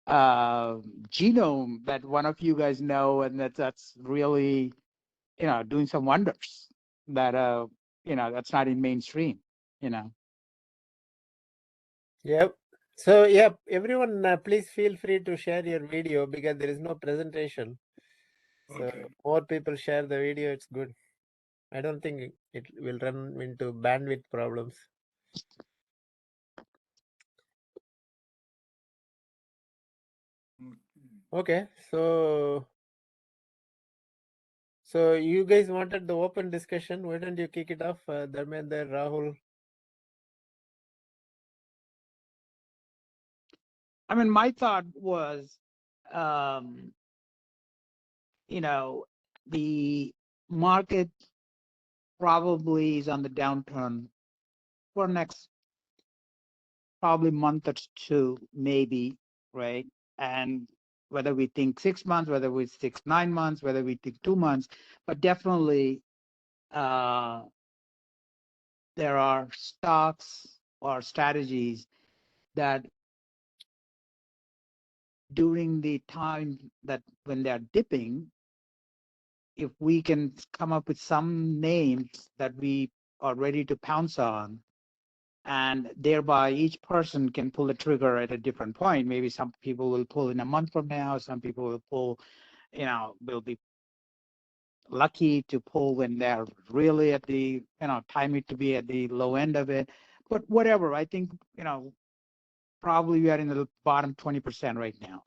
uh, genome that one of you guys know, and that's really, doing some wonders that, that's not in mainstream, you know. Yep. So, yep, everyone, please feel free to share your video because there is no presentation. So, Okay. more people share the video, it's good. I don't think it will run into bandwidth problems. Okay, so you guys wanted the open discussion. Why don't you kick it off, Dharmender, Rahul? I mean, my thought was, um, the market probably is on the downturn for next probably month or two, maybe, right? And whether we think 6 months, whether we think 9 months, whether we think 2 months, but definitely uh, there are stocks or strategies that during the time that when they're dipping, if we can come up with some names that we are ready to pounce on, and thereby each person can pull the trigger at a different point. Maybe some people will pull in a month from now, some people will pull, will be lucky to pull when they're really at the, time it to be at the low end of it. But whatever, I think, probably we are in the bottom 20% right now.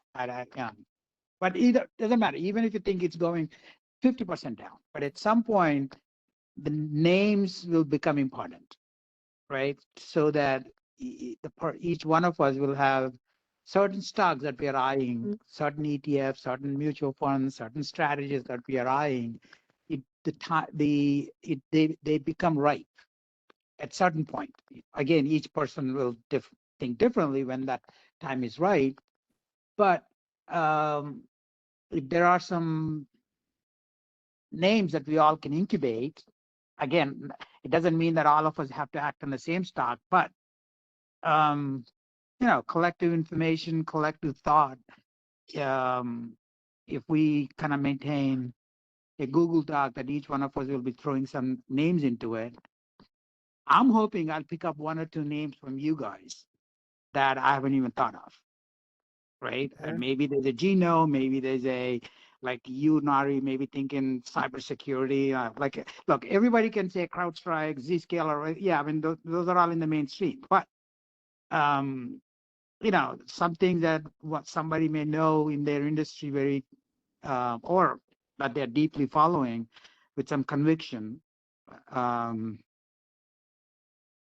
But either doesn't matter, even if you think it's going 50% down, but at some point the names will become important, right? So that each one of us will have certain stocks that we are eyeing, certain ETFs, certain mutual funds, certain strategies that we are eyeing. They become ripe at certain point. Again, each person will think differently when that time is right. But um, if there are some names that we all can incubate, again, it doesn't mean that all of us have to act on the same stock, but um, collective information, collective thought. Um, if we kind of maintain a Google Doc that each one of us will be throwing some names into it, I'm hoping I'll pick up one or two names from you guys that I haven't even thought of, right? And maybe there's a genome, maybe there's a, like you, Nari, maybe thinking cybersecurity. Like, look, everybody can say CrowdStrike, Zscaler, right? Yeah, I mean, those are all in the mainstream. But um, something that what somebody may know in their industry very, or that they're deeply following with some conviction. Um,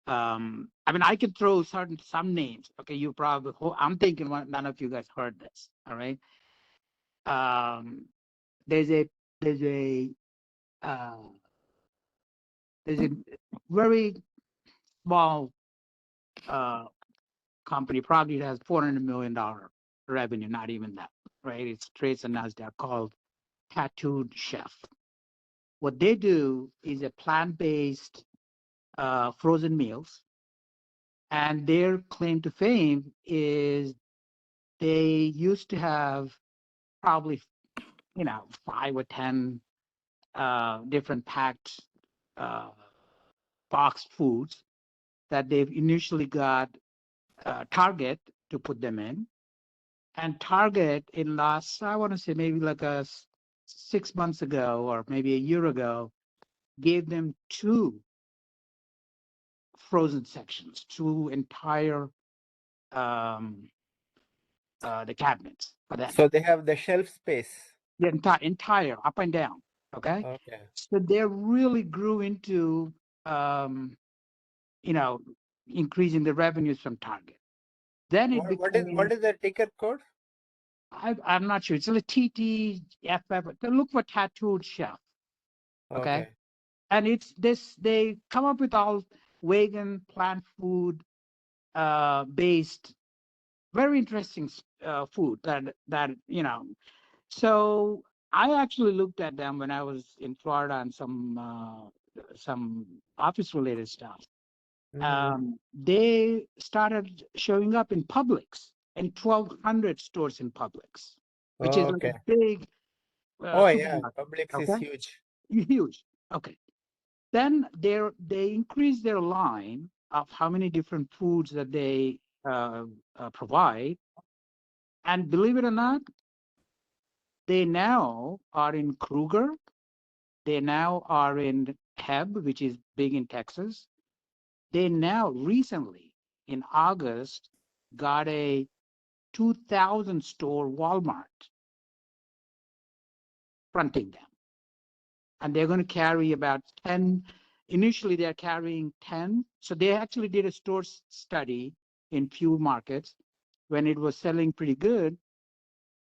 I mean, I could throw some names. Okay, you probably. I'm thinking none of you guys heard this. All right. Um, there's a there's a uh, there's a very small uh, company, probably it has $400 million revenue, not even that, right? It's trades on Nasdaq, called Tattooed Chef. What they do is a plant-based frozen meals, and their claim to fame is they used to have probably 5 or 10 different packed uh, boxed foods that they've initially got Target to put them in. And Target in last, I want to say maybe like 6 months ago or maybe a year ago, gave them two frozen sections, two entire um, the cabinets for them. So they have the shelf space. The entire up and down. Okay, Okay. so they really grew into um, you know increasing the revenues from Target. Then it What became, is the ticker code? I'm not sure. It's a TTFF. Look for Tattooed Chef. Okay, Okay. and it's this. They come up with all vegan, plant food based, very interesting food that. So I actually looked at them when I was in Florida on some office related stuff. Mm-hmm. They started showing up in Publix. and 1,200 stores in Publix, which Oh, is like okay. a big Oh, yeah. supermarket. Publix is Okay, huge. huge. Okay, then they increase their line of how many different foods that they provide, and believe it or not, they now are in Kruger. They now are in Heb, which is big in Texas. They now recently in August got a 2,000 store Walmart fronting them. And they're going to carry about 10. Initially, they're carrying 10. So they actually did a store study in few markets. When it was selling pretty good,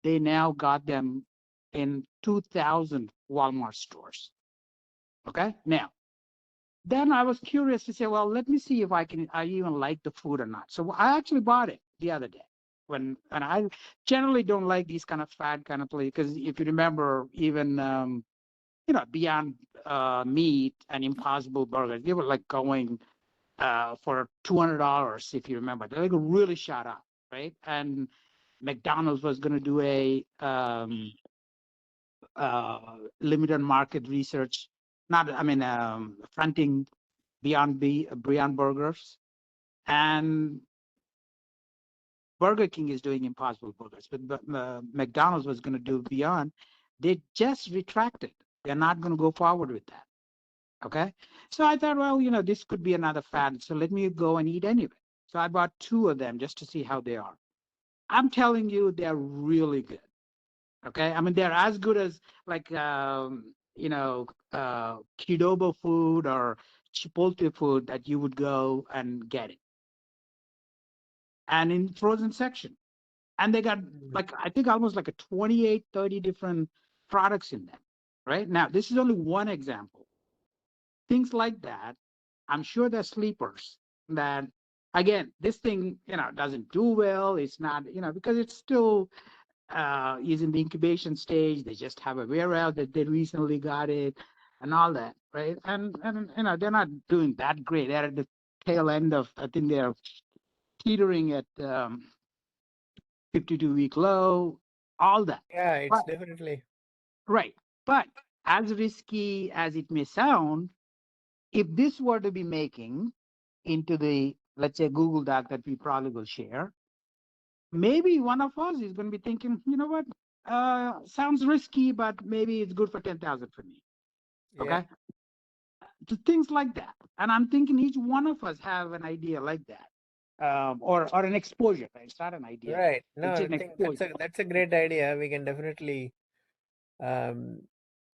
they now got them in 2,000 Walmart stores. Okay. Now, then I was curious to say, well, let me see if I even like the food or not. So I actually bought it the other day. And I generally don't like these kind of fad kind of places because if you remember, even Beyond Meat and Impossible Burgers, they were like going for $200 if you remember. They like really shot up, right? And McDonald's was going to do a limited market research, not I mean fronting Beyond Burgers, and Burger King is doing Impossible Burgers, but McDonald's was going to do Beyond. They just retracted. They're not going to go forward with that. Okay. So I thought, well, this could be another fad. So let me go and eat anyway. So I bought two of them just to see how they are. I'm telling you, they're really good. Okay. I mean, they're as good as like, Qdoba food or Chipotle food that you would go and get it. And in frozen section. And they got like, I think almost like a 28, 30 different products in them. Right now, this is only one example. Things like that, I'm sure they're sleepers that, again, this thing, doesn't do well. It's not, because it's still is in the incubation stage. They just have a warehouse that they recently got it and all that, right? And they're not doing that great. They're at the tail end of, I think they're teetering at 52-week low, all that. Yeah, it's But, definitely. right. But as risky as it may sound, if this were to be making into the, let's say, Google Doc that we probably will share, maybe one of us is going to be thinking, you know what, sounds risky, but maybe it's good for 10,000 for me. Yeah. Okay. So things like that. And I'm thinking each one of us have an idea like that. Or an exposure. Right? It's not an idea. Right. No, It's I an think that's exposure. a great idea. We can definitely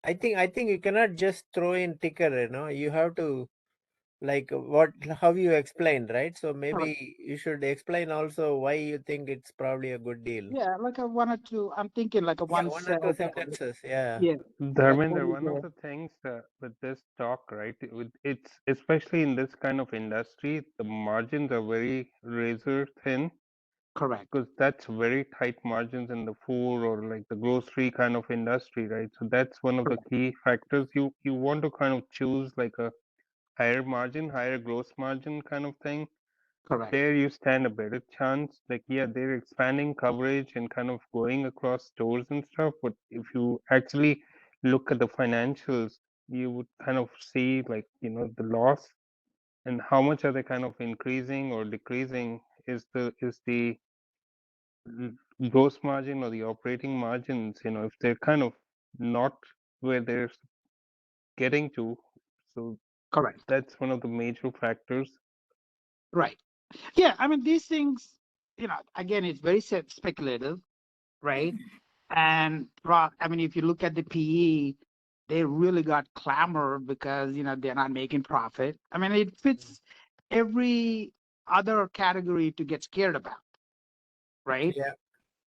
I think you cannot just throw in ticker, you have to like how you explained, right? So Correct. maybe you should explain also why you think it's probably a good deal. Yeah, like a one or two. I'm thinking like a Yeah, one one or two cell. sentences. Yeah. Yeah. Like what Dharminder, is one of the the things with this talk, right, it's especially in this kind of industry, the margins are very razor thin correct? because that's very tight margins in the food or like the grocery kind of industry, right? So that's one of the Correct. key factors. You want to kind of choose like a higher margin, higher gross margin kind of thing. Correct. There you stand a better chance. Like, yeah, they're expanding coverage and kind of going across stores and stuff. But if you actually look at the financials, you would kind of see like, the loss and how much are they kind of increasing or decreasing is the gross margin or the operating margins, if they're kind of not where they're getting to. So Correct. that's one of the major factors. Right. Yeah. I mean, these things, again, it's very speculative, right? And I mean, if you look at the PE, they really got clamored because they're not making profit. I mean, it fits every other category to get scared about, right? Yeah.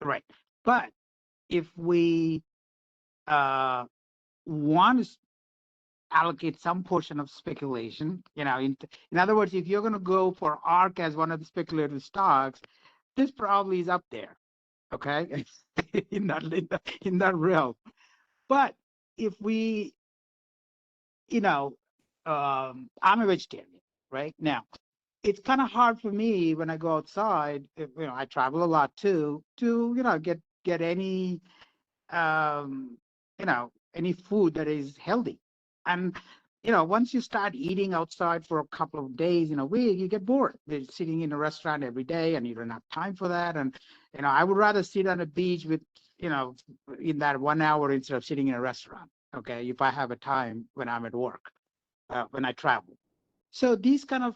Right. But if we want to allocate some portion of speculation, in other words, if you're going to go for ARK as one of the speculative stocks, this probably is up there, okay, in that realm. But if we, I'm a vegetarian, right? Now, it's kind of hard for me when I go outside. I travel a lot too, to get any any food that is healthy. And once you start eating outside for a couple of days in a week, you get bored. They're sitting in a restaurant every day, and you don't have time for that. And I would rather sit on a beach with in that 1 hour instead of sitting in a restaurant. Okay, if I have a time when I'm at work, when I travel. So these kind of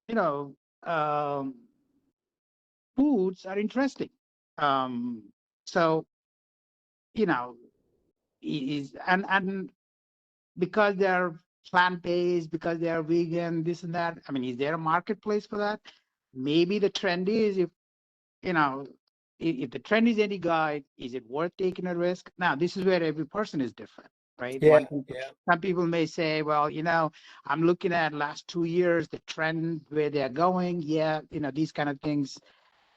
you know um, foods are interesting. Um, so is and because they're plant-based, because they're vegan, this and that. I mean, is there a marketplace for that? Maybe the trend is, if you know if the trend is any guide, is it worth taking a risk? Now, this is where every person is different, right? Yeah, yeah, Some people may say, well, I'm looking at last 2 years, the trend where they're going. Yeah, these kind of things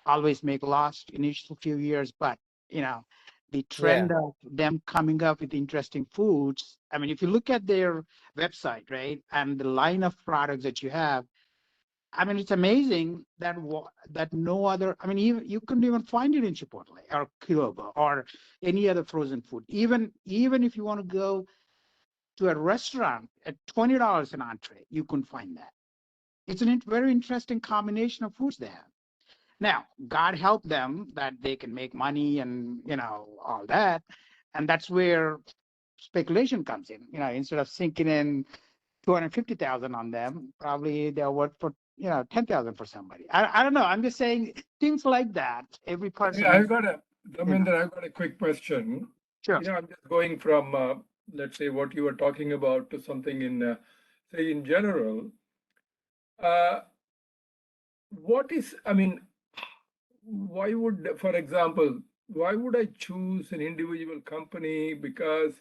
always make loss initial few years, but you know, the yeah, trend of them coming up with interesting foods. I mean, if you look at their website, right, and the line of products that you have, I mean, it's amazing that that no other. I mean, even you couldn't even find it in Chipotle or Kiloba or any other frozen food. Even if you want to go to a restaurant at $20 an entree, you couldn't find that. It's a very interesting combination of foods they have. Now, God help them that they can make money and all that, and that's where speculation comes in. Instead of sinking in 250,000 on them, probably they're worth for 10,000 for somebody. I don't know. I'm just saying things like that. Every person Yeah, is. Dharmender, I've got a quick question. Sure. I'm just going from, let's say, what you were talking about to something say, in general. Uh, I mean, why would, for example, why would I choose an individual company? Because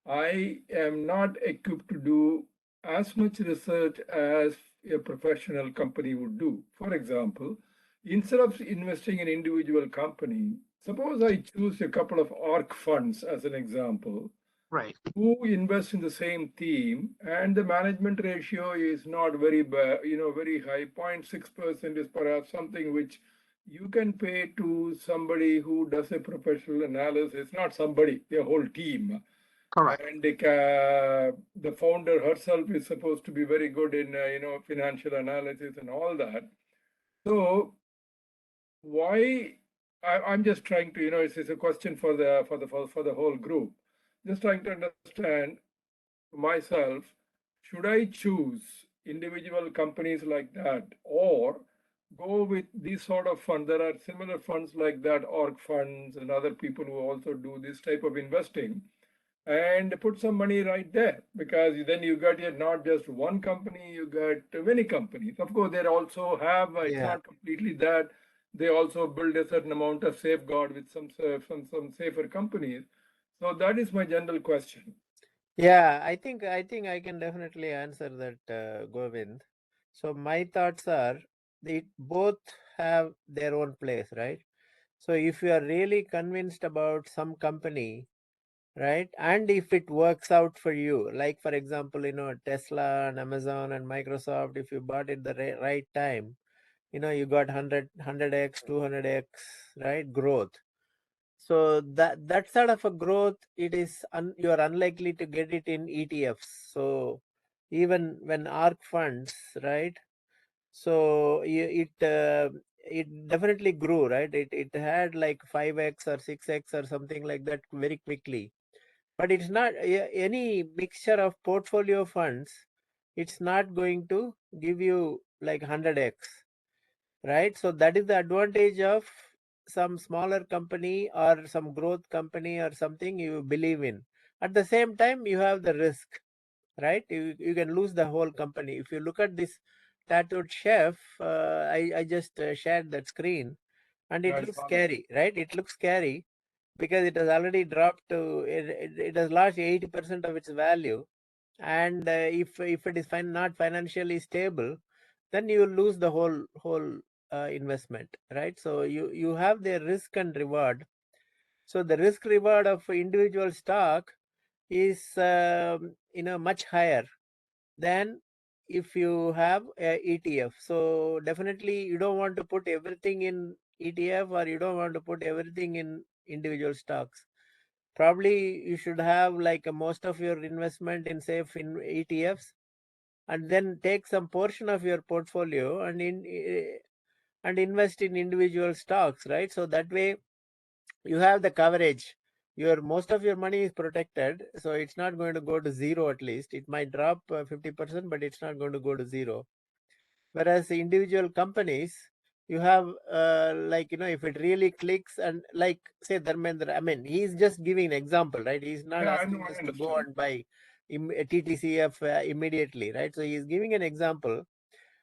I am not equipped to do as much research as a professional company would do. For example, instead of investing in individual company, suppose I choose a couple of ARC funds as an example, Right. who invest in the same theme, and the management ratio is not very very high. 0.6% is perhaps something which you can pay to somebody who does a professional analysis, not somebody, a whole team. Correct. And the founder herself is supposed to be very good in financial analysis and all that. So why I'm just trying to it's a question for the whole group. Just trying to understand myself, should I choose individual companies like that, or go with these sort of funds? There are similar funds like that, org funds and other people who also do this type of investing, and put some money right there, because then you got not just one company, you got many companies. Of course, they also have, it's yeah. not completely that. They also build a certain amount of safeguard with some safer companies. So that is my general question. Yeah, I think I can definitely answer that, Govind. So my thoughts are, they both have their own place, right? So if you are really convinced about some company, right, and if it works out for you, like for example, Tesla and Amazon and Microsoft, if you bought it the right time, you got 100x, 200x, right, growth. So that sort of a growth, it is you are unlikely to get it in ETFs. So even when ARK funds, right? So it definitely grew, right? It had like 5x or 6x or something like that very quickly. But it's not any mixture of portfolio funds. It's not going to give you like 100x, right? So that is the advantage of some smaller company or some growth company or something you believe in. At the same time, you have the risk, right? You can lose the whole company. If you look at this tattooed chef, I just shared that screen, and it looks scary, right? It looks scary because it has already dropped to, it has lost 80% of its value. And if it is not financially stable, then you will lose the whole investment, right? So you have the risk and reward. So the risk reward of individual stock is much higher than if you have a ETF. So definitely you don't want to put everything in ETF, or you don't want to put everything in individual stocks. Probably you should have like most of your investment in safe in ETFs, and then take some portion of your portfolio and invest in individual stocks, right? So that way you have the coverage. Your most of your money is protected, so it's not going to go to zero. At least it might drop 50%, but it's not going to go to zero. Whereas the individual companies, you have like, you know, if it really clicks, and like say Dharmendra, I mean, he's just giving an example, right? He's not Yeah, I asking know, I us to go understand. and buy TTCF immediately, right? So he's giving an example.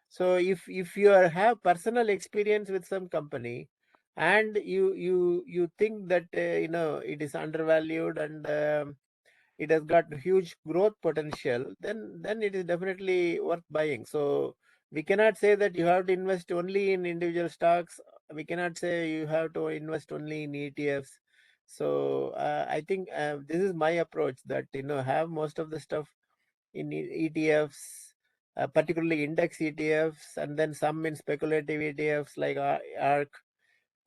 So if you have personal experience with some company, and you think that you know, it is undervalued, and it has got huge growth potential, then it is definitely worth buying. So we cannot say that you have to invest only in individual stocks. We cannot say you have to invest only in ETFs. So I think this is my approach, that, you know, have most of the stuff in ETFs, particularly index ETFs, and then some in speculative ETFs like ARK,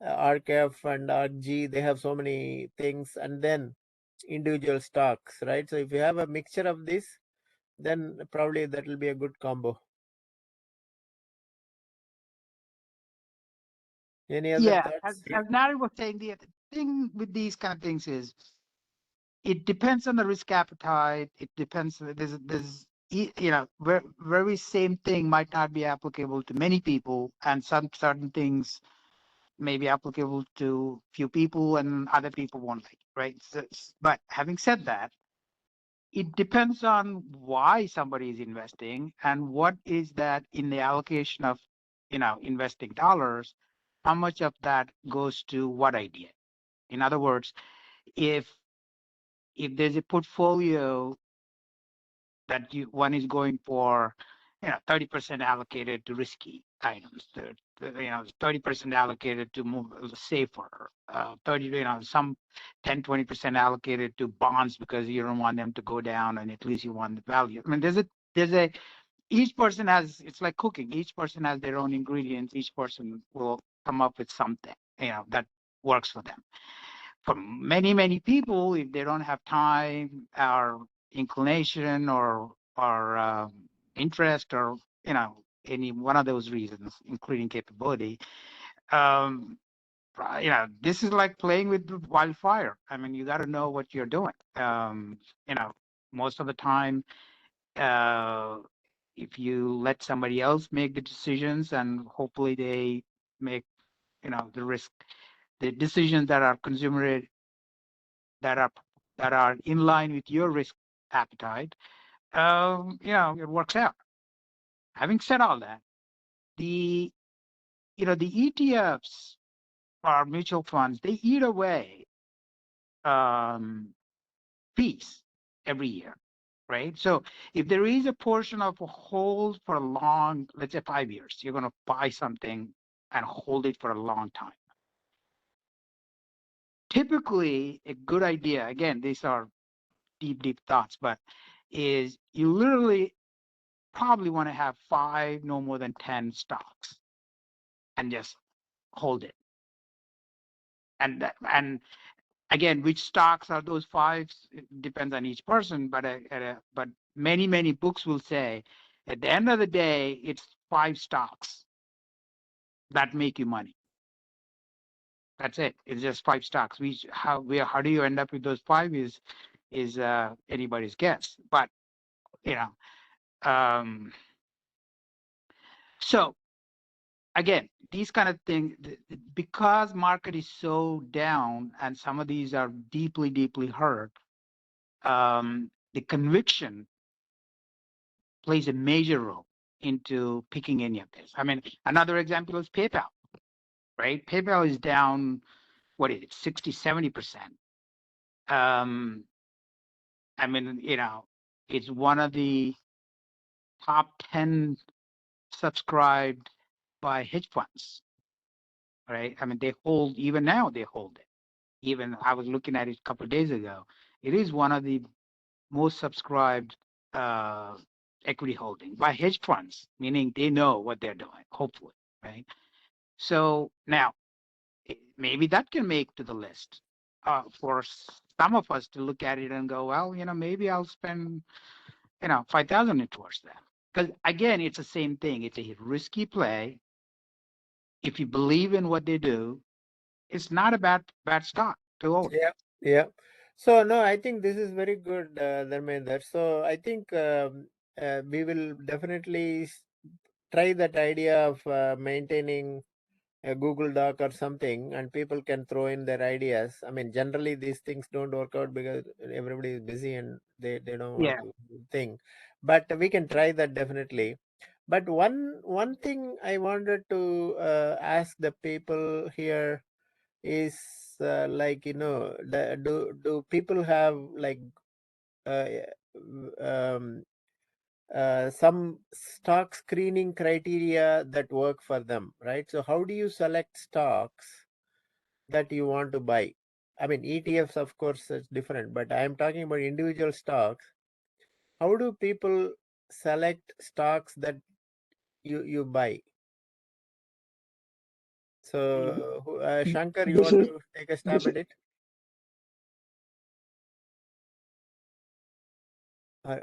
ARKF and ARKG. They have so many things, and then individual stocks, right? So if you have a mixture of this, then probably that will be a good combo. Any other Yeah, thoughts? as Nari was saying, the thing with these kind of things is it depends on the risk appetite. It depends. You know, very same thing might not be applicable to many people, and some certain things may be applicable to few people, and other people won't like it, right? So, but having said that, it depends on why somebody is investing and what is that in the allocation of, you know, investing dollars, how much of that goes to what idea. In other words, if there's a portfolio that one is going for, you know, 30% allocated to risky items, you know, 30% allocated to move safer, 30, you know, some 10-20% allocated to bonds because you don't want them to go down, and at least you want the value. I mean, there's a each person has, it's like cooking. Each person has their own ingredients. Each person will come up with something, you know, that works for them. For many people, if they don't have time or inclination or interest, or, you know, any one of those reasons, including capability, um, you know, this is like playing with wildfire. I mean, you got to know what you're doing. You know, most of the time, uh, if you let somebody else make the decisions, and hopefully they make, you know, the decisions that are consumer, that are in line with your risk appetite, you know, it works out. Having said all that, the the ETFs or mutual funds, they eat away fees every year, right? So if there is a portion of a hold for a long, let's say 5 years, you're going to buy something and hold it for a long time. Typically, a good idea, again, these are deep thoughts, but is you literally probably want to have 5, no more than 10 stocks, and just hold it. And again, which stocks are those 5? It depends on each person, but but many books will say at the end of the day, it's 5 stocks that make you money. That's it. It's just 5 stocks. How do you end up with those 5 is anybody's guess. But you know, so again, these kind of things, because market is so down and some of these are deeply hurt, the conviction plays a major role into picking any of this. I mean, another example is PayPal, right? PayPal is down, what is it, 60-70%. I mean, you know, it's one of the top 10 subscribed by hedge funds, right? I mean, they hold, even now they hold it. Even I was looking at it a couple of days ago. It is one of the most subscribed equity holding by hedge funds, meaning they know what they're doing, hopefully, right? So now maybe that can make to the list for some of us to look at it and go, well, maybe I'll spend, 5,000 towards that. Because again, it's the same thing. It's a risky play. If you believe in what they do, it's not a bad stock to own. Yeah, yeah. So no, I think this is very good, Dharmender. So I think we will definitely try that idea of maintaining a Google Doc or something, and people can throw in their ideas. I mean, generally these things don't work out because everybody is busy and they don't want Yeah. to think. But we can try that definitely. But one thing I wanted to ask the people here is like, do people have like uh, um, some stock screening criteria that work for them, right? So how do you select stocks that you want to buy? I mean, ETFs, of course, is different, but I'm talking about individual stocks. How do people select stocks that you buy? So, Shankar, you This want is to take a this stab is at it?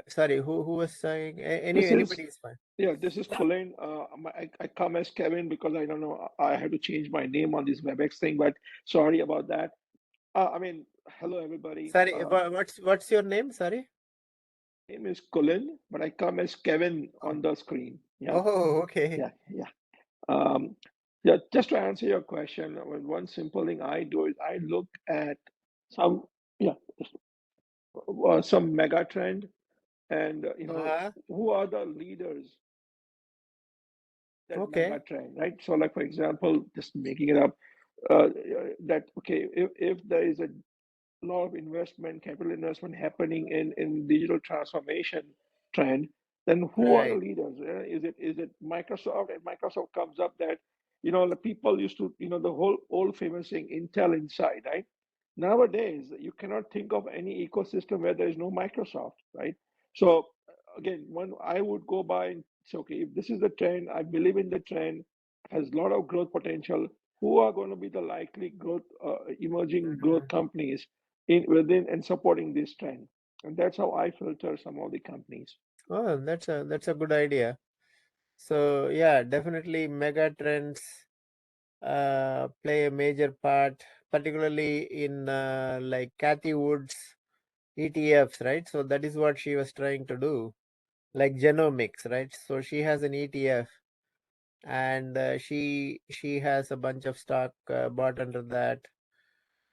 Sorry, who was saying? this is Anybody is fine. yeah. This is Colin. I come as Kevin because I don't know. I had to change my name on this WebEx thing, but sorry about that. I mean, hello everybody. Sorry, what's your name? Sorry. Name is Colin, but I come as Kevin on the screen. Yeah, Oh, okay. yeah. Um, yeah. Just to answer your question, one simple thing I do is I look at some yeah some mega trend and Uh-huh. who are the leaders that Okay. mega trend, right? So, like for example, just making it up, that okay, if there is a lot of investment, capital investment happening in digital transformation trend, then who are the Right. leaders? Is it Microsoft? And Microsoft comes up that the people used to the whole old famous saying Intel inside, right? Nowadays, you cannot think of any ecosystem where there is no Microsoft, right? So again, one I would go by and say, okay, if this is the trend, I believe in the trend, has a lot of growth potential. Who are going to be the likely growth, emerging growth Mhm. companies in within and supporting this trend? And that's how I filter some of the companies. Oh, that's a good idea. So yeah, definitely mega trends play a major part, particularly in like Kathy Wood's ETFs, right? So that is what she was trying to do, like genomics, right? So she has an ETF, and she has a bunch of stock bought under that.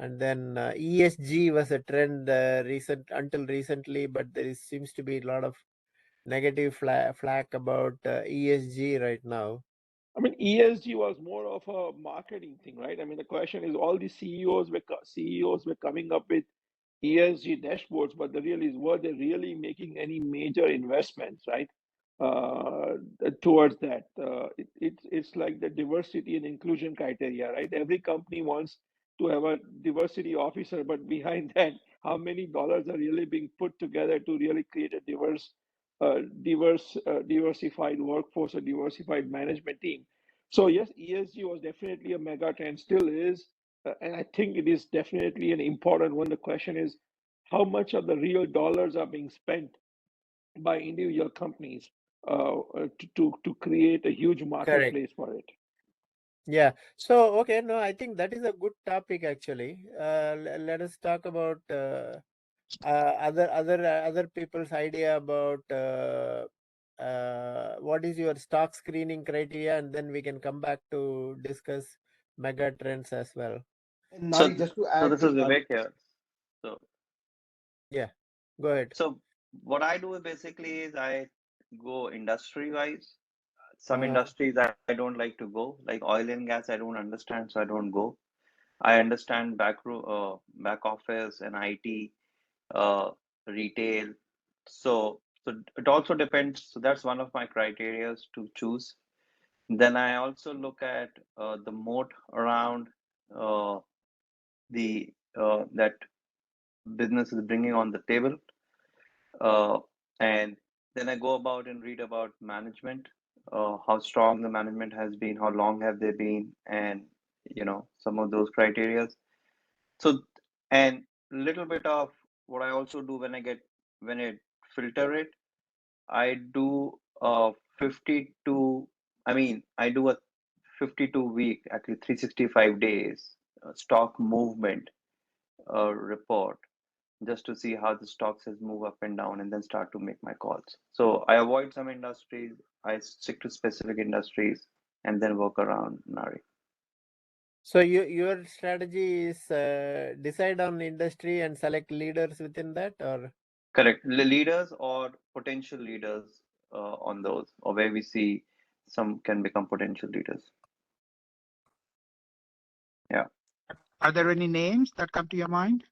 And then ESG was a trend until recently, but seems to be a lot of negative flack about ESG right now. I mean, ESG was more of a marketing thing, right? I mean, the question is, all the CEOs were coming up with ESG dashboards, but the real is, were they really making any major investments, right? Towards that, it's like the diversity and inclusion criteria, right? Every company wants to have a diversity officer, but behind that, how many dollars are really being put together to really create a diversified workforce, a diversified management team? So yes, ESG was definitely a mega trend, still is, and I think it is definitely an important one. The question is, how much of the real dollars are being spent by individual companies to create a huge Correct. marketplace for it? Yeah. So okay, no, I think that is a good topic actually. Let us talk about other people's idea about what is your stock screening criteria, and then we can come back to discuss mega trends as well. And So, Nari, just to so add this to is Vivek here. So, Yeah, go ahead. so what I do basically is I go industry wise. Some Uh-huh. industries I don't like to go, like oil and gas. I don't understand, so I don't go. I understand back office and IT, retail. So it also depends. So that's one of my criterias to choose. Then I also look at the moat around uh, the that business is bringing on the table, and Then I go about and read about management, how strong the management has been, how long have they been, and some of those criteria. So, and little bit of what I also do when I filter it, I do 52. I do a 52-week, actually 365 days stock movement report, just to see how the stocks has moved up and down, and then start to make my calls. So I avoid some industries, I stick to specific industries, and then work around, Nari. So your strategy is decide on industry and select leaders within that, or? Correct. Leaders or potential leaders on those, or where we see some can become potential leaders. Yeah. Are there any names that come to your mind?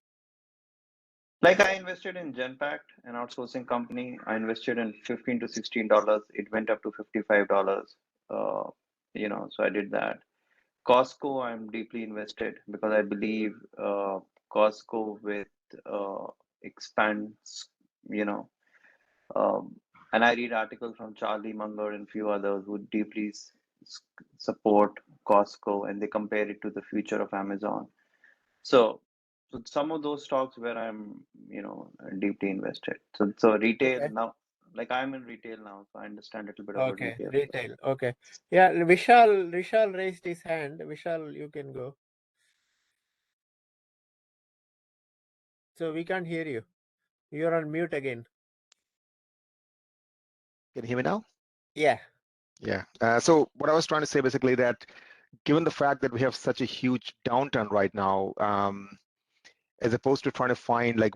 Like I invested in Genpact, an outsourcing company. I invested in $15 to $16. It went up to $55. So I did that. Costco, I'm deeply invested because I believe Costco with expands, you know, and I read articles from Charlie Munger and few others who deeply support Costco, and they compare it to the future of Amazon. So some of those stocks where I'm, deeply invested. So retail Okay. now, like I'm in retail now, so I understand a little bit about Okay, retail. retail. Okay. Yeah, Vishal raised his hand. Vishal, you can go. So we can't hear you. You're on mute again. Can you hear me now? Yeah. Yeah. So what I was trying to say basically that given the fact that we have such a huge downturn right now, as opposed to trying to find like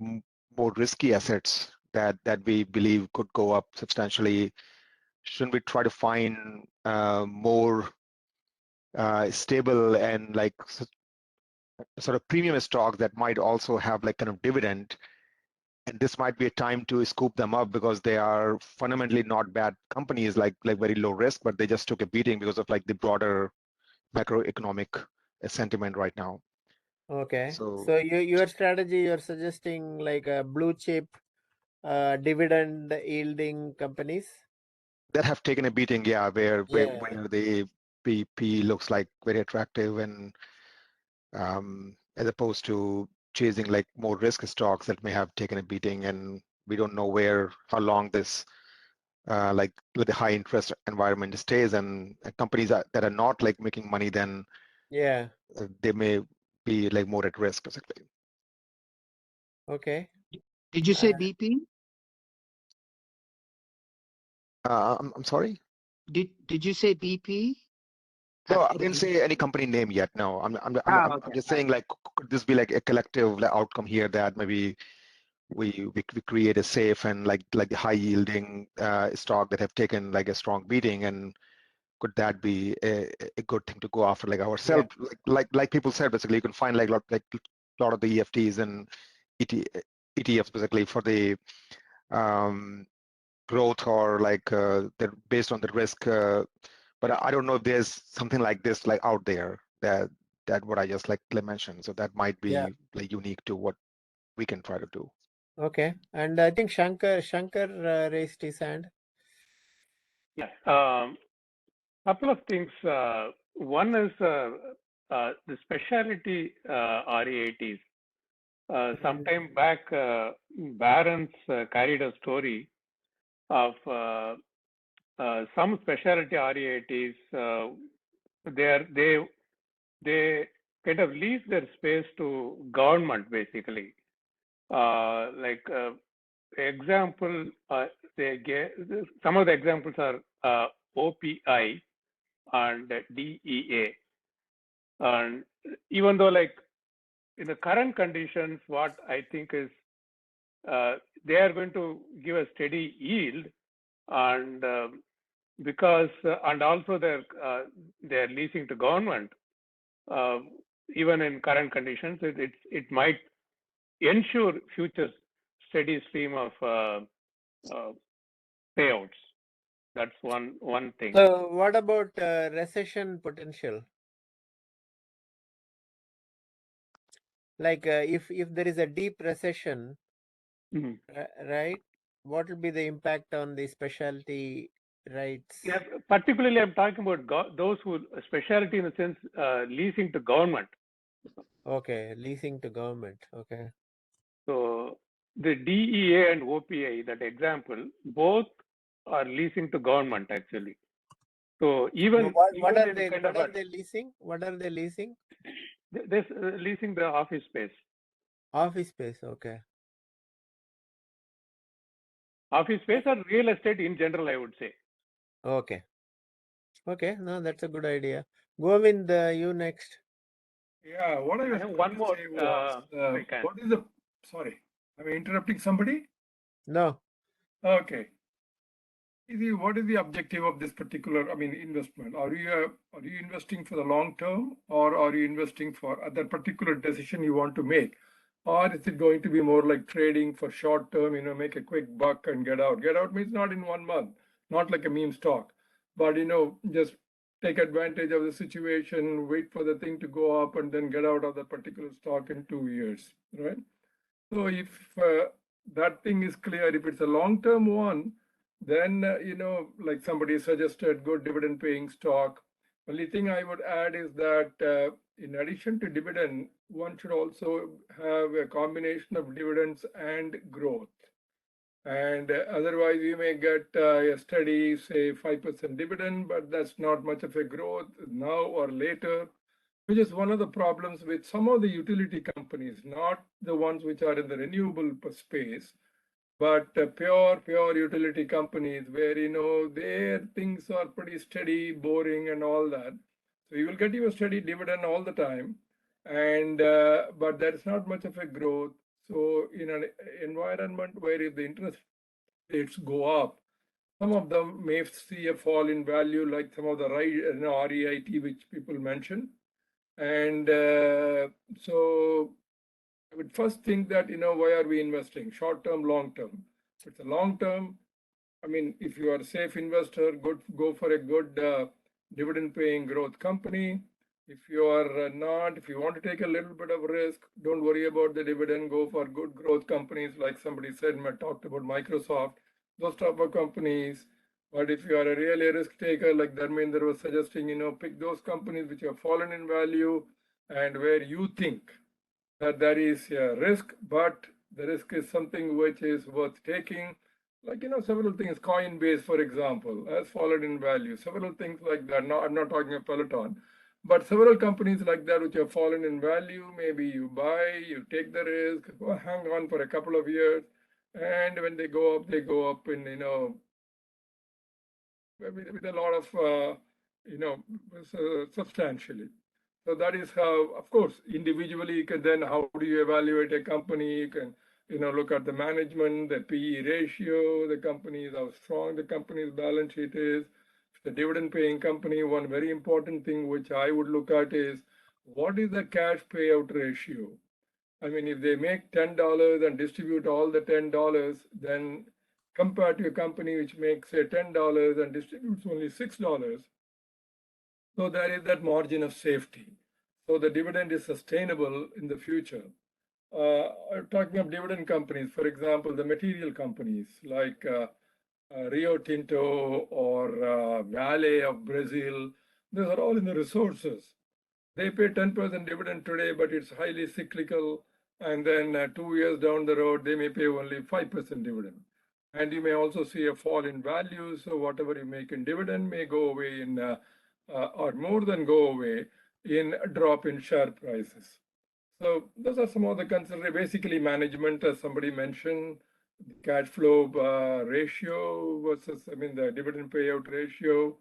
more risky assets that we believe could go up substantially, shouldn't we try to find more stable and like sort of premium stock that might also have like kind of dividend? And this might be a time to scoop them up because they are fundamentally not bad companies, like very low risk, but they just took a beating because of like the broader macroeconomic sentiment right now. Okay. So So your strategy, you're suggesting like a blue chip, dividend yielding companies. that have taken a beating, yeah, where Yeah. the PP looks like very attractive, and as opposed to chasing like more risk stocks that may have taken a beating, and we don't know how long this like with the high interest environment stays, and companies that are not like making money, then Yeah. they may be like more at risk basically. Okay. Did you say BP? I'm sorry? Did you say BP? No, I didn't say any company name yet. No, I'm Okay. just saying like could this be like a collective like, outcome here that maybe we create a safe and like the high yielding stock that have taken like a strong beating, and could that be a good thing to go after like ourselves? Like people said, basically you can find like lot of the EFTs and ETFs basically for the growth or like they're based on the risk. But I don't know if there's something like this like out there that what I just like mentioned. So that might be like unique to what we can try to do. Okay. And I think Shankar raised his hand. Yeah. Couple of things. One is the specialty REITs. Sometime back, Barron's carried a story of some specialty REITs. They kind of lease their space to government basically. Example, they get some of the examples are OPI and DEA. And even though like in the current conditions, what I think is they are going to give a steady yield, and because and also they're leasing to government. Even in current conditions, it might ensure future steady stream of payouts. That's one thing. So what about recession potential? Like if there is a deep recession, Mhm. right? what will be the impact on the specialty rights? Yeah, particularly I'm talking about those who specialty in the sense leasing to government. Okay, leasing to government. Okay. So the DEA and OPI, that example, both are leasing to government actually. So even What are in they? kind What of are they leasing? What are they leasing? this leasing the office space. Office space. Okay. Office space or real estate in general, I would say. Okay. Okay. No, that's a good idea. Govind, you next. Yeah, what I I was have going one to more. say was, I can. what is the, sorry, am I interrupting somebody? No. Okay. What is the objective of this particular, investment? Are you investing for the long term, or are you investing for that particular decision you want to make? Or is it going to be more like trading for short term, make a quick buck and get out? Get out means not in 1 month, not like a meme stock, but just take advantage of the situation, wait for the thing to go up and then get out of that particular stock in 2 years, right? So if that thing is clear, if it's a long-term one, then, like somebody suggested, good dividend paying stock. Only thing I would add is that in addition to dividend, one should also have a combination of dividends and growth. And otherwise, you may get a steady, say, 5% dividend, but that's not much of a growth now or later, which is one of the problems with some of the utility companies, not the ones which are in the renewable space, but pure utility companies where, their things are pretty steady, boring and all that. So you will get your steady dividend all the time, and but there's not much of a growth. So in an environment where if the interest rates go up, some of them may see a fall in value, like some of the REIT, which people mentioned. And so I would first think that, why are we investing? Short term, long term. If it's a long term, if you are a safe investor, go for a good dividend paying growth company. If you are not, if you want to take a little bit of risk, don't worry about the dividend, go for good growth companies. Like somebody said, talked about Microsoft, those type of companies. But if you are a really risk taker, like Dharmendra was suggesting, pick those companies which have fallen in value and where you think that there is a risk, but the risk is something which is worth taking. Like, several things, Coinbase, for example, has fallen in value. Several things like that. Now, I'm not talking about Peloton, but several companies like that which have fallen in value. Maybe you buy, you take the risk, hang on for a couple of years, and when they go up in, with a lot of, substantially. So that is how, of course, individually you can then, how do you evaluate a company? You can, look at the management, the PE ratio, the companies, how strong the company's balance sheet is. The dividend paying company, one very important thing which I would look at is what is the cash payout ratio? If they make $10 and distribute all the $10, then compared to a company which makes say $10 and distributes only $6, so there is that margin of safety. So the dividend is sustainable in the future. Talking of dividend companies, for example, the material companies like Rio Tinto or Vale of Brazil, these are all in the resources. They pay 10% dividend today, but it's highly cyclical. And then 2 years down the road, they may pay only 5% dividend. And you may also see a fall in value. So whatever you make in dividend may go away in, or more than go away in a drop in share prices. So those are some of the considerations. Basically, management, as somebody mentioned, the cash flow ratio versus, the dividend payout ratio,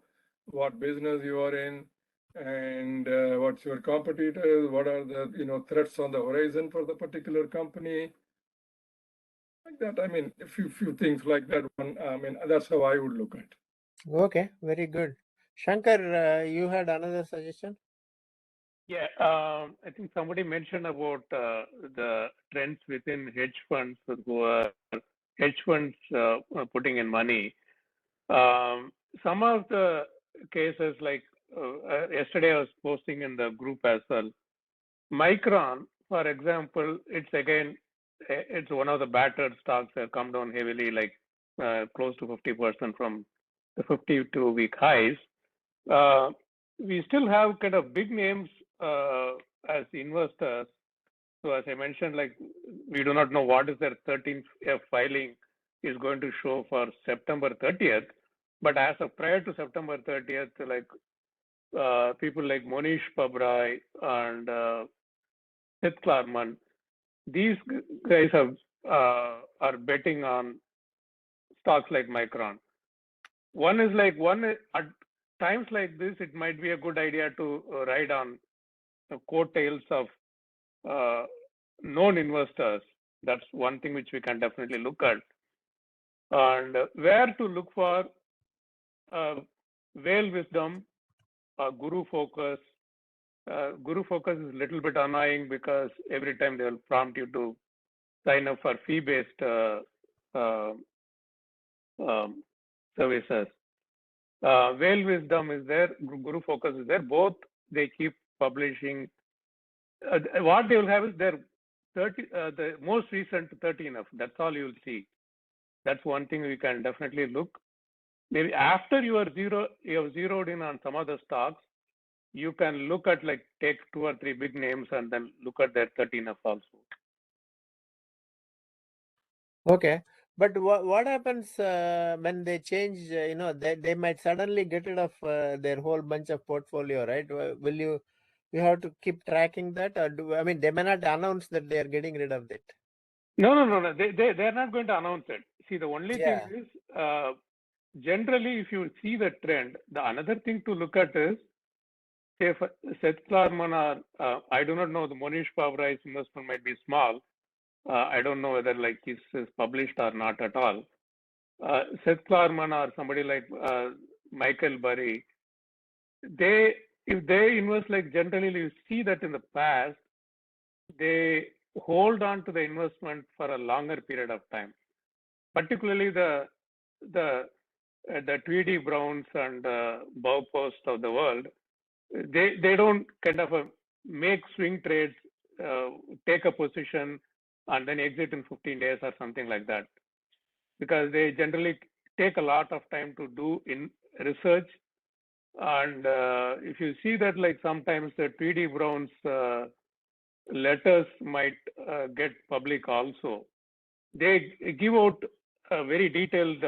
what business you are in, and what's your competitors, what are the threats on the horizon for the particular company, like that. A few things like that. That's how I would look at it. Okay, very good. Shankar, you had another suggestion? Yeah, I think somebody mentioned about the trends within hedge funds who are putting in money. Some of the cases, like yesterday I was posting in the group as well. Micron, for example, it's one of the battered stocks that come down heavily, like close to 50% from the 52-week highs. We still have kind of big names as investors. So as I mentioned, like we do not know what is their 13th F filing is going to show for September 30th. But as of prior to September 30th, like people like Monish Pabrai and Seth Klarman, these guys have are betting on stocks like Micron. At times like this, it might be a good idea to ride on the coattails of known investors. That's one thing which we can definitely look at. And where to look for Whale Wisdom, Guru Focus. Guru Focus is a little bit annoying because every time they will prompt you to sign up for fee-based services. Whale Wisdom is there, Guru Focus is there. Both they keep publishing. What they will have is their the most recent 13F. That's all you will see. That's one thing we can definitely look. Maybe after you have zeroed in on some other stocks, you can look at like take 2 or 3 big names and then look at their 13F also. Okay, but what happens when they change? They might suddenly get rid of their whole bunch of portfolio, right? Will you have to keep tracking that, or they may not announce that they are getting rid of it? No. They're not going to announce it. See, the only thing is, generally, if you see the trend, the another thing to look at is, say, for Seth Klarman or I do not know, the Monish Pabrai's investment might be small. I don't know whether like this is published or not at all. Seth Klarman or somebody like Michael Burry, if they invest, like generally you see that in the past, they hold on to the investment for a longer period of time. Particularly the Tweedy Browns and Baupost of the world, they don't kind of make swing trades, take a position and then exit in 15 days or something like that, because they generally take a lot of time to do in research. And if you see that, like sometimes the Tweedy Browns letters might get public also. They give out a very detailed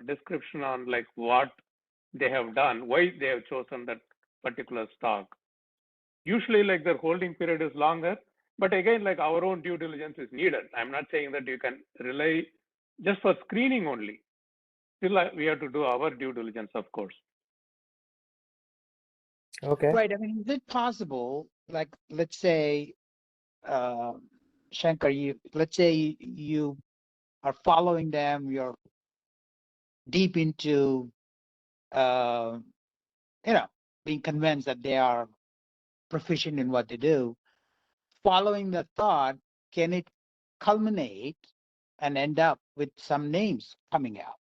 description on like what they have done, why they have chosen that particular stock. Usually like their holding period is longer, but again, like our own due diligence is needed. I'm not saying that you can rely just for screening only. Still, we have to do our due diligence, of course. Okay. Right. Is it possible, like, let's say, Shankar, let's say you are following them, you're deep into, being convinced that they are proficient in what they do. Following the thought, can it culminate and end up with some names coming out?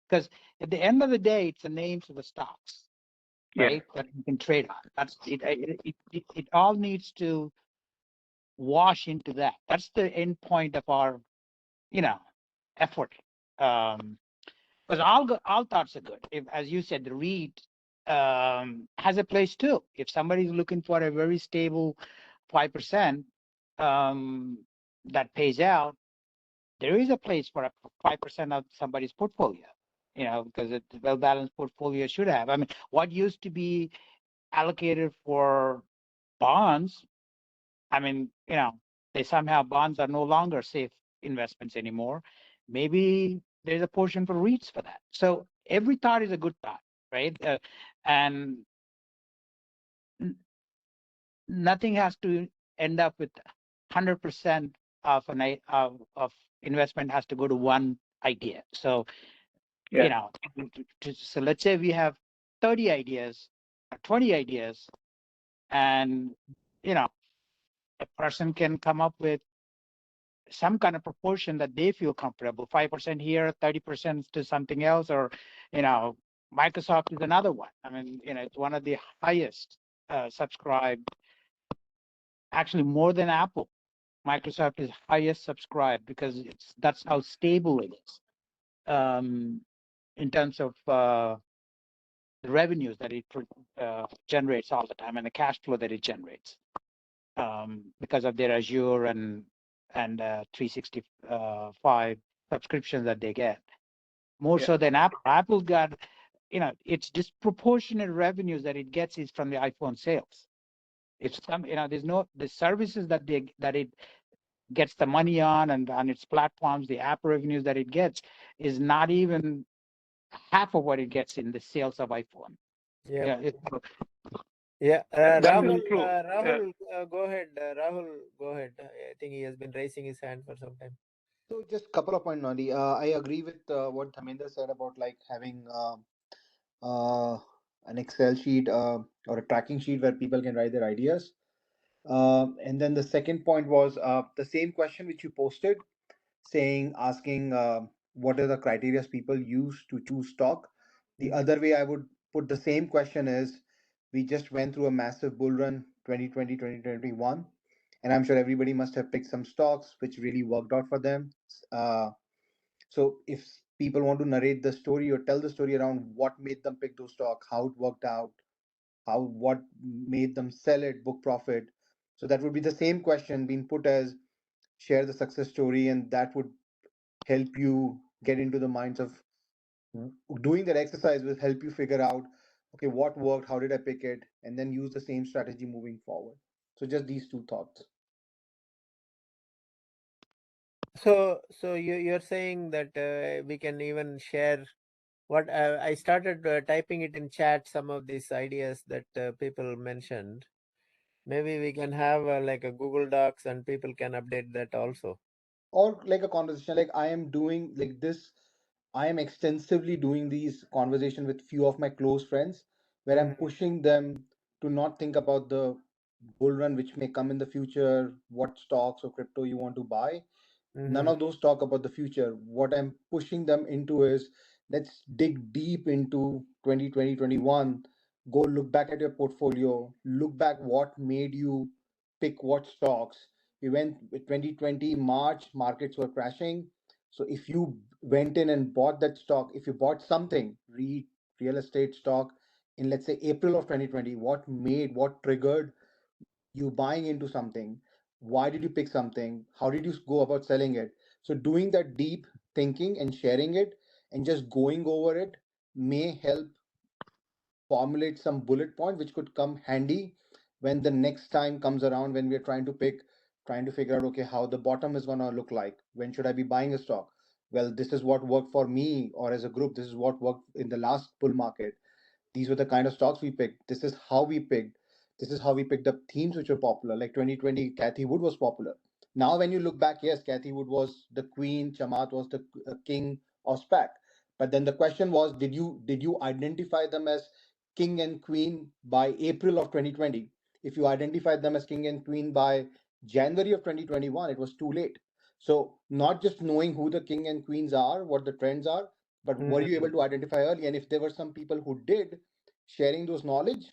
Because at the end of the day, it's the names of the stocks, right? That you can trade on. That's it. It all needs to wash into that. That's the end point of our, effort. Because all thoughts are good. If, as you said, the REIT has a place too. If somebody's looking for a very stable 5% that pays out, there is a place for a 5% of somebody's portfolio. Because a well-balanced portfolio should have. What used to be allocated for bonds, they somehow bonds are no longer safe investments anymore. Maybe there's a portion for REITs for that. So every thought is a good thought, right? And nothing has to end up with 100% of investment has to go to one idea. So, so let's say we have 30 ideas or 20 ideas, and a person can come up with some kind of proportion that they feel comfortable, 5% here, 30% to something else, or Microsoft is another one. It's one of the highest subscribed, actually more than Apple. Microsoft is highest subscribed because that's how stable it is. in terms of the revenues that it generates all the time and the cash flow that it generates because of their Azure and 365 subscriptions that they get. More Yeah. so than Apple. Apple got, its disproportionate revenues that it gets is from the iPhone sales. It's some, there's no the services that it gets the money on its platforms, the app revenues that it gets is not even half of what it gets in the sales of iPhone. Yeah. Yeah, Yeah. That is Rahul, true. Rahul, go ahead. Rahul, go ahead. I think he has been raising his hand for some time. So just a couple of points, Nadi. I agree with what Dharmendra said about like having uh, an Excel sheet or a tracking sheet where people can write their ideas. And then the second point was the same question which you posted, asking what are the criteria people use to choose stock. The other way I would put the same question is, we just went through a massive bull run 2020, 2021, and I'm sure everybody must have picked some stocks which really worked out for them. Uh, so if people want to narrate the story or tell the story around what made them pick those stocks, how it worked out, what made them sell it, book profit. So that would be the same question being put as share the success story, and that would help you get into the minds of doing that exercise will help you figure out, okay, what worked, how did I pick it, and then use the same strategy moving forward. So just these two thoughts. So you're saying that we can even share what I started typing it in chat, some of these ideas that people mentioned. Maybe we can have like a Google Docs and people can update that also. Or like a conversation, like I am doing like this, I am extensively doing these conversation with few of my close friends where I'm pushing them to not think about the bull run which may come in the future, what stocks or crypto you want to buy. None of those talk about the future. What I'm pushing them into is, let's dig deep into 2020, 21. Go look back at your portfolio, look back what made you pick what stocks. We went with 2020 March, markets were crashing. So if you went in and bought that stock, if you bought something, real estate stock in, let's say, April of 2020, what triggered you buying into something? Why did you pick something? How did you go about selling it? So doing that deep thinking and sharing it and just going over it may help formulate some bullet point which could come handy when the next time comes around, when we're trying to figure out, okay, how the bottom is going to look like, when should I be buying a stock. Well, this is what worked for me, or as a group, this is what worked in the last bull market. These were the kind of stocks we picked. This is how we picked. This is how we picked up themes which were popular. Like 2020, Kathy Wood was popular. Now, when you look back, yes, Kathy Wood was the queen, Chamath was the king of SPAC. But then the question was, did you identify them as king and queen by April of 2020? If you identified them as king and queen by January of 2021, it was too late. So not just knowing who the king and queens are, what the trends are, but were you able to identify early? And if there were some people who did, sharing those knowledge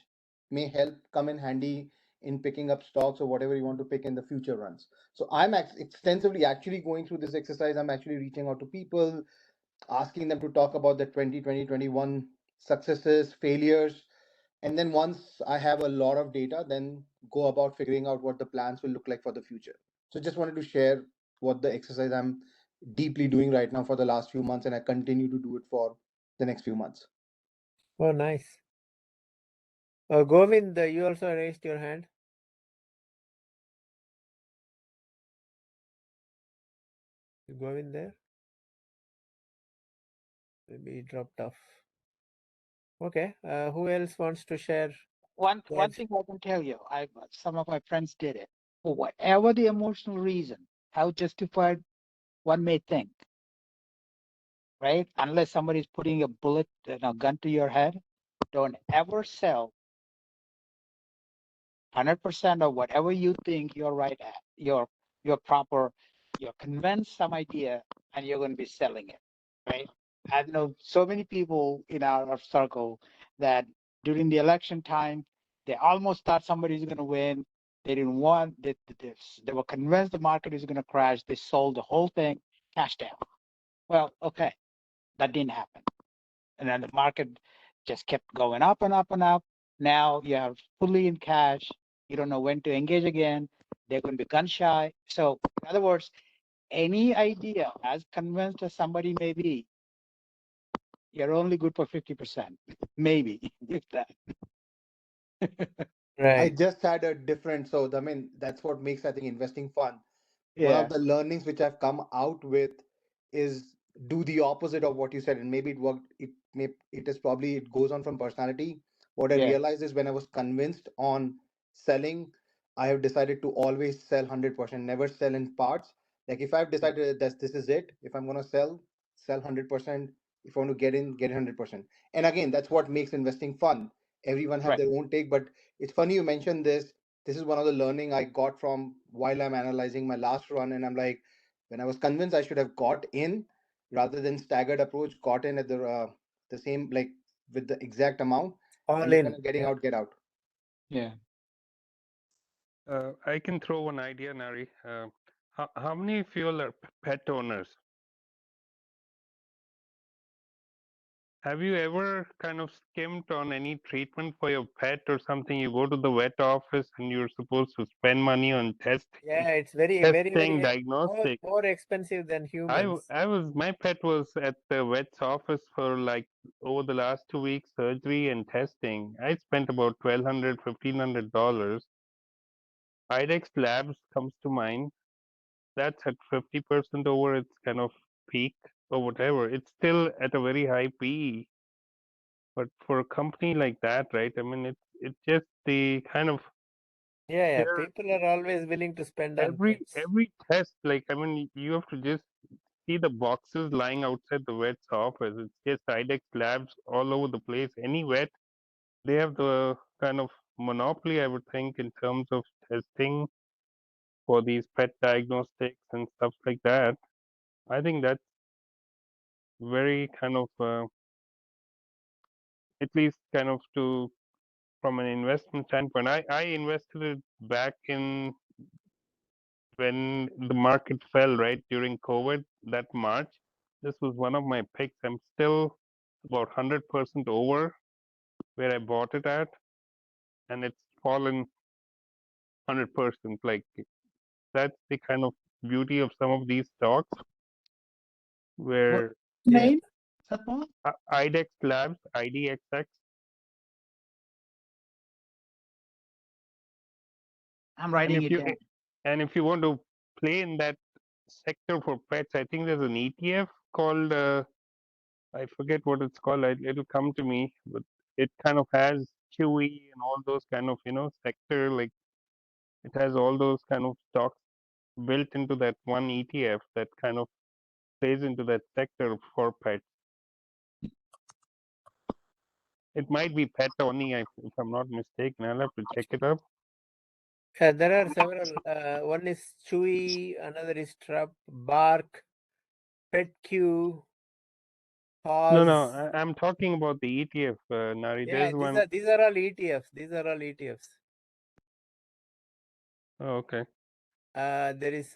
may help come in handy in picking up stocks or whatever you want to pick in the future runs. So I'm extensively actually going through this exercise. I'm actually reaching out to people, asking them to talk about the 2020, 21 successes, failures. And then once I have a lot of data, then go about figuring out what the plans will look like for the future. So just wanted to share what the exercise I'm deeply doing right now for the last few months, and I continue to do it for the next few months. Oh, nice. Govind, you also raised your hand. Is Govind there? Maybe he dropped off. Okay. Who else wants to share? one Yes. thing I can tell you, some of my friends did it for whatever the emotional reason, how justified one may think, right? Unless somebody's putting a bullet and a gun to your head, don't ever sell 100% of whatever you think you're right at. You're proper. You're convinced some idea, and you're going to be selling it, right? I know so many people in our circle that during the election time, they almost thought somebody's going to win. They didn't want. They were convinced the market is going to crash. They sold the whole thing, cash down. Well, okay. That didn't happen. And then the market just kept going up and up and up. Now you are fully in cash. You don't know when to engage again. They're going to be gun shy. So, in other words, any idea, as convinced as somebody may be, you're only good for 50%, maybe, if that. I Right. just had a different, so I mean, that's what makes, I think, investing fun. One Yeah, of the learnings which I've come out with is do the opposite of what you said, and maybe it worked. It is probably, it goes on from personality. What I yeah, realized is when I was convinced on selling, I have decided to always sell 100%, never sell in parts. Like if I've decided that this is it, if I'm gonna sell 100%. If I want to get 100%. And again, that's what makes investing fun. Everyone have right. their own take, but it's funny you mentioned this. This is one of the learning I got from while I'm analyzing my last run, and I'm like, when I was convinced I should have got in rather than staggered approach, got in at the same, like with the exact amount, All and then in. when I'm getting Yeah. out, get out. Yeah. I can throw one idea, Nari. How many of you all are pet owners? Have you ever kind of skimmed on any treatment for your pet or something? You go to the vet office and you're supposed to spend money on testing, Yeah, it's very testing, more, diagnostic. more expensive than humans. My pet was at the vet's office for like over the last 2 weeks, surgery and testing. I spent about $1,200, $1,500. IDEX Labs comes to mind. That's at 50% over its kind of peak or whatever. It's still at a very high PE. But for a company like that, right? I mean, it's just the kind of Yeah, there people are always willing to spend on pets. every test. Like I mean, you have to just see the boxes lying outside the vet's office. It's just IDEX Labs all over the place. Any vet, they have the kind of monopoly, I would think, in terms of testing for these pet diagnostics and stuff like that. I think that's very kind of at least kind of to from an investment standpoint. I invested it back in when the market fell right during COVID that March. This was one of my picks. I'm still about 100% over where I bought it at, and it's fallen 100%. Like that's the kind of beauty of some of these stocks What where Yeah. name, Satpal? IDEX Labs, IDXX. I'm And writing if it you down. and if you want to play in that sector for pets, I think there's an ETF called I forget what it's called. It'll come to me, but it kind of has Chewy and all those kind of sector. Like it has all those kind of stocks built into that one ETF that kind of plays into that sector for pets. It might be pet only, if I'm not mistaken. I'll have to check it up. There are several. One is Chewy, another is Trup, Bark, PetQ, No, Pause. no, I'm talking about the ETF, Nari. Yeah, There's one. these are all ETFs. These are all ETFs. Oh, okay. There is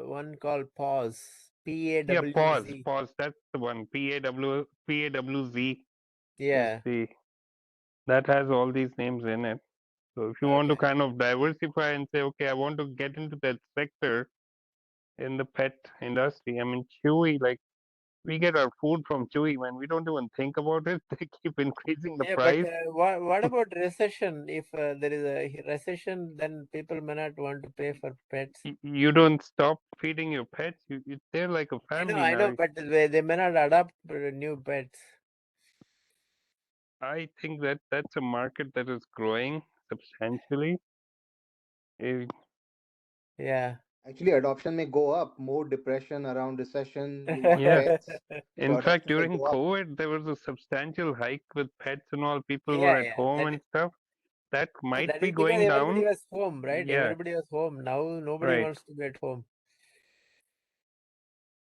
one called Pause. Yeah, PAWZ. pause. That's the one. PAWZ is Yeah. that has all these names in it. So if you want to Okay. kind of diversify and say, okay, I want to get into that sector in the pet industry. I mean, Chewy, like we get our food from Chewy, man. We don't even think about it. They keep increasing the Yeah, but price. what about recession? If there is a recession, then people may not want to pay for pets. You don't stop feeding your pets. They're like a family I know, now. but they may not adopt new pets. I think that that's a market that is growing substantially. Eh, Yeah. Actually, adoption may go up. More depression around recession. You want yeah. pets, In so fact, adoption may during go up. COVID, there was a substantial hike with pets and all. People were at Yeah. home and stuff. That might That be is because going everybody down. was home, right? Yeah, Everybody was home. Now nobody right. wants to be at home.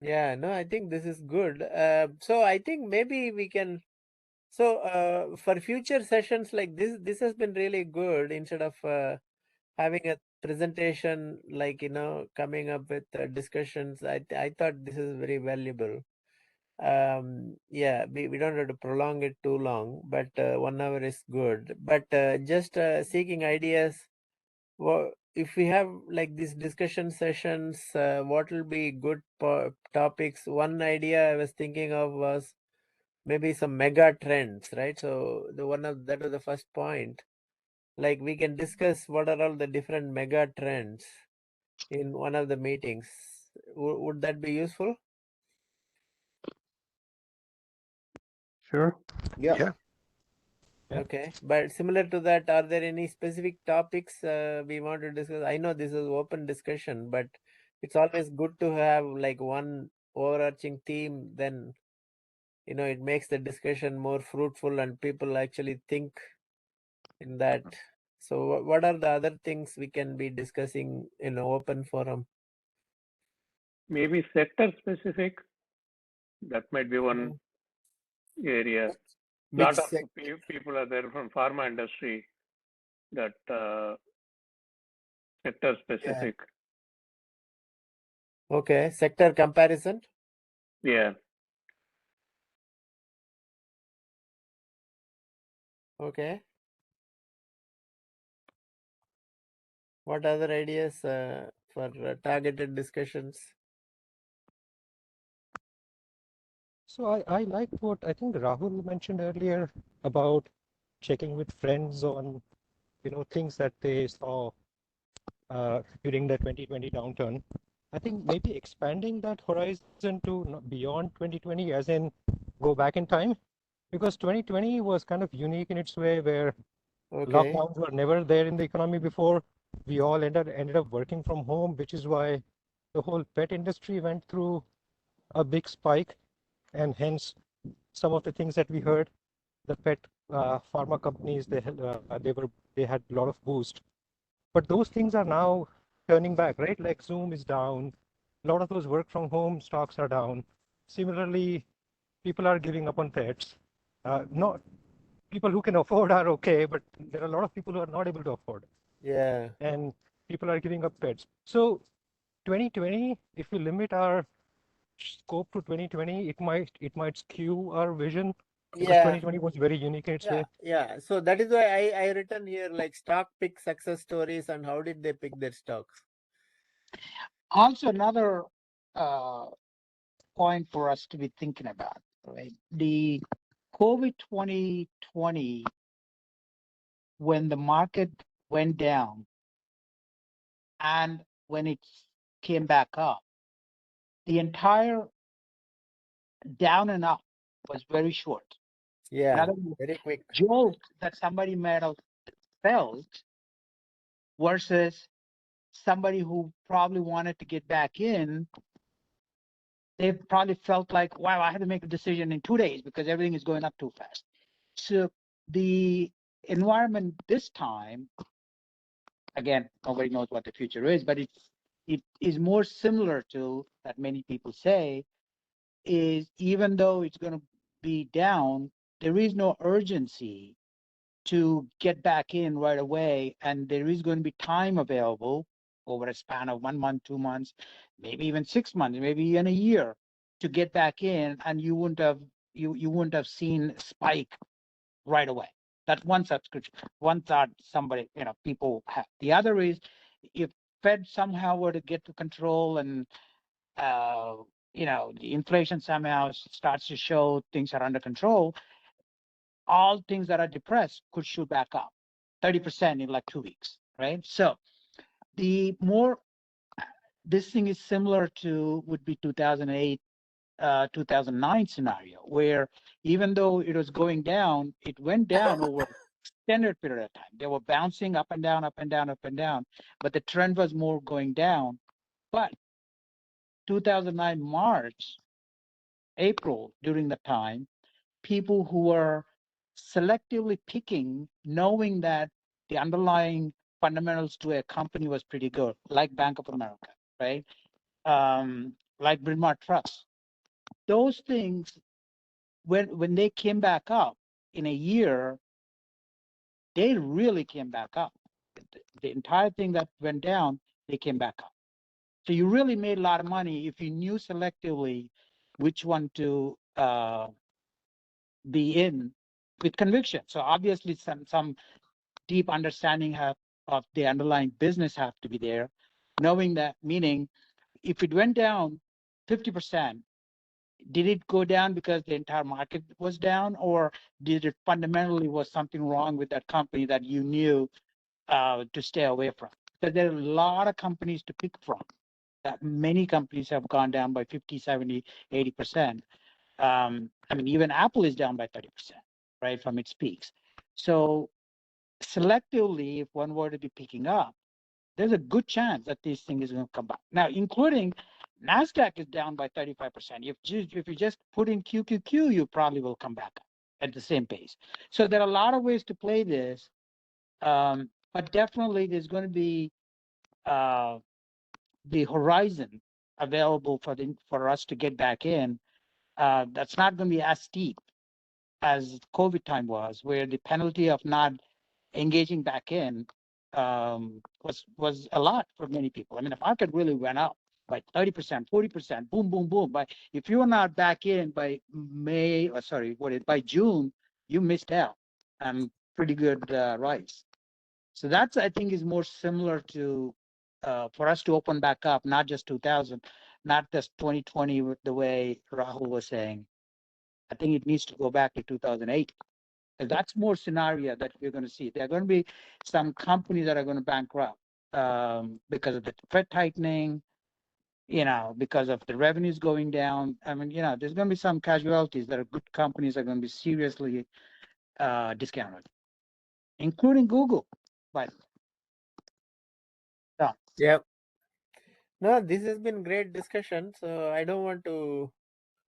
Yeah, no, I think this is good. So I think maybe we can. So for future sessions like this has been really good. Instead of having a presentation, like coming up with discussions, I thought this is very valuable. Yeah, we don't have to prolong it too long, but 1 hour is good. But just seeking ideas. If we have like these discussion sessions, what will be good topics? One idea I was thinking of was maybe some mega trends, right? So that was the first point. Like we can discuss what are all the different mega trends in one of the meetings. Would that be useful? Sure. Yeah. Yeah. Yeah. Okay, but similar to that, are there any specific topics we want to discuss? I know this is open discussion, but it's always good to have like one overarching theme. Then, it makes the discussion more fruitful and people actually think in that. So, what are the other things we can be discussing in an open forum? Maybe sector specific. That might be one area. Which Lot of people are there from pharma industry. That sector specific. Okay, sector comparison. Yeah. Okay. What other ideas for targeted discussions? So I like what I think Rahul mentioned earlier about checking with friends on, things that they saw during the 2020 downturn. I think maybe expanding that horizon to beyond 2020, as in go back in time, because 2020 was kind of unique in its way, where Okay. lockdowns were never there in the economy before. We all ended up working from home, which is why the whole pet industry went through a big spike, and hence some of the things that we heard, the pet pharma companies, they had a lot of boost. But those things are now turning back, right? Like Zoom is down. A lot of those work from home stocks are down. Similarly, people are giving up on pets. Not people who can afford are okay, but there are a lot of people who are not able to afford. Yeah. And people are giving up pets. So 2020, if we limit our scope to 2020, it might skew our vision, because Yeah. 2020 was very unique in its way. Yeah. So that is why I written here like stock pick success stories and how did they pick their stocks. Also, another point for us to be thinking about, right? The COVID 2020, when the market went down and when it came back up, the entire down and up was very short. Yeah. Another Very quick. jolt that somebody might have felt versus somebody who probably wanted to get back in, they probably felt like, wow, I had to make a decision in 2 days because everything is going up too fast. So the environment this time, again, nobody knows what the future is, but it is more similar to that many people say, is even though it's going to be down, there is no urgency to get back in right away, and there is going to be time available over a span of 1 month, 2 months, maybe even 6 months, maybe even a year to get back in, and you wouldn't have seen spike right away. That's one subscription, one thought somebody, people have. The other is if Fed somehow were to get to control and the inflation somehow starts to show things are under control, all things that are depressed could shoot back up 30% in like 2 weeks, right? So the more this thing is similar to would be 2008, 2009 scenario, where even though it was going down, it went down over extended period of time. They were bouncing up and down, up and down, up and down, but the trend was more going down. But 2009 March, April, during the time, people who were selectively picking, knowing that the underlying fundamentals to a company was pretty good, like Bank of America, right? Like Bryn Mawr Trust. Those things, when they came back up in a year, they really came back up. The entire thing that went down, they came back up. So you really made a lot of money if you knew selectively which one to be in with conviction. So obviously some deep understanding of the underlying business have to be there, knowing that, meaning if it went down 50%, did it go down because the entire market was down, or did it fundamentally was something wrong with that company that you knew to stay away from? Because there are a lot of companies to pick from. That many companies have gone down by 50, 70, 80%. I mean, even Apple is down by 30%, right, from its peaks. So selectively, if one were to be picking up, there's a good chance that this thing is going to come back. Now, including NASDAQ is down by 35%. If you just put in QQQ, you probably will come back up at the same pace. So there are a lot of ways to play this, but definitely there's going to be the horizon available for us to get back in. That's not going to be as steep as COVID time was, where the penalty of not engaging back in was a lot for many people. I mean, the market really went up by 30%, 40%, boom, boom, boom. But if you were not back in by by June, you missed out on pretty good rise. So that's, I think, is more similar to for us to open back up, not just 2000, not just 2020, the way Rahul was saying. I think it needs to go back to 2008. And that's more scenario that we're going to see. There are going to be some companies that are going to bankrupt because of the Fed tightening, because of the revenues going down. I mean, there's going to be some casualties that are good companies are going to be seriously discounted, including Google. But Yeah. No, this has been great discussion. So I don't want to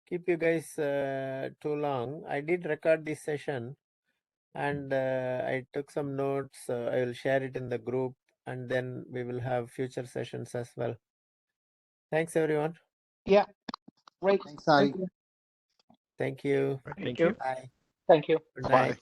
keep you guys too long. I did record this session, and I took some notes. I will share it in the group, and then we will have future sessions as well. Thanks, everyone. yeah, great. Thanks, Ari. Thank you. Thank you. Bye. Thank you. Good Bye. night.